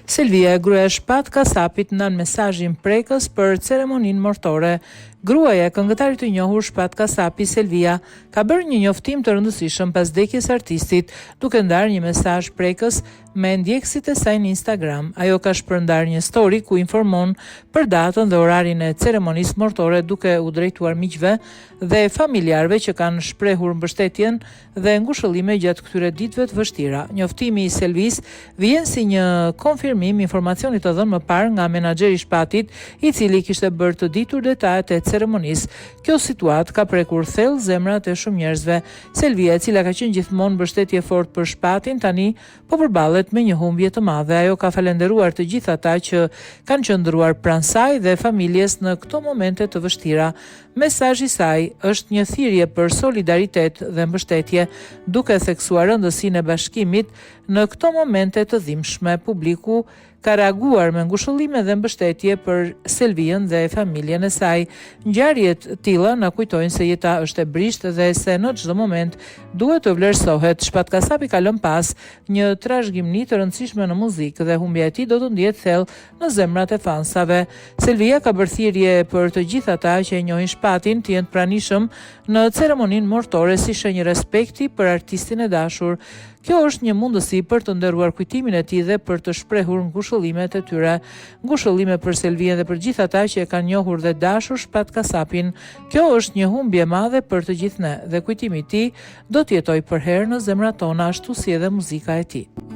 Selvia, gruaja e Shpat Kasapit, ndan mesazhin prekës për ceremoninë martore. Gruaja e këngëtarit të njohur Shpat Kasapi, Selvia, ka bërë një njoftim të rëndësishëm pas vdekjes së artistit, duke ndarë një mesazh prekës me ndjekësit e saj në Instagram. Ajo ka shpërndar një story ku informon për datën dhe orarin e ceremonisë martore, duke u drejtuar miqve dhe familjarëve që kanë shprehur mbështetjen dhe ngushëllime gjatë këtyre ditëve të vështira. Njoftimi i Selvis vjen si një konfirmim informacionit të dhënë më parë nga menaxheri i Shpatit, i cili kishte bërë të ditur detajet e ceremonisë. Kjo situatë ka prekur thellë zemrat e shumë njerëzve. Selvia, e cila ka qenë gjithmonë mbështetje fort për Shpatin, tani po përballet me një humbje të madhe. Ajo ka falendëruar të gjithë ata që kanë qëndruar pranë saj dhe familjes në këto momente të vështira. Mesazhi i saj është një thirrje për solidaritet dhe mbështetje, duke theksuar rëndësinë e bashkimit në këto momente të dhimbshme. Publiku ka reaguar me ngushëllime dhe mbështetje për Selviën dhe familjen e saj. Ngjarje të tilla na kujtojnë se jeta është e brisht dhe se në çdo moment duhet të vlerësohet. Shpat Kasapi ka lënë pas një trashëgimni të rëndësishme në muzikë dhe humbja e tij do të ndihet thellë në zemrat e fansave. Selvia ka bërë thirrje për të gjithë ata që e njohin Shpatin të jenë pranishëm në ceremoninë martore si shenjë respekti për artistin e dashur. Kjo është një mundësi për të nderuar kujtimin e tij dhe për të shprehur ngushëllimet e tyre. Ngushëllime për Selviën dhe për gjithë ata që e kanë njohur dhe dashur Shpat Kasapin. Kjo është një humbje e madhe për të gjithë ne dhe kujtimi i tij do të jetojë për herë në zemrat tona, ashtu si edhe muzika e tij.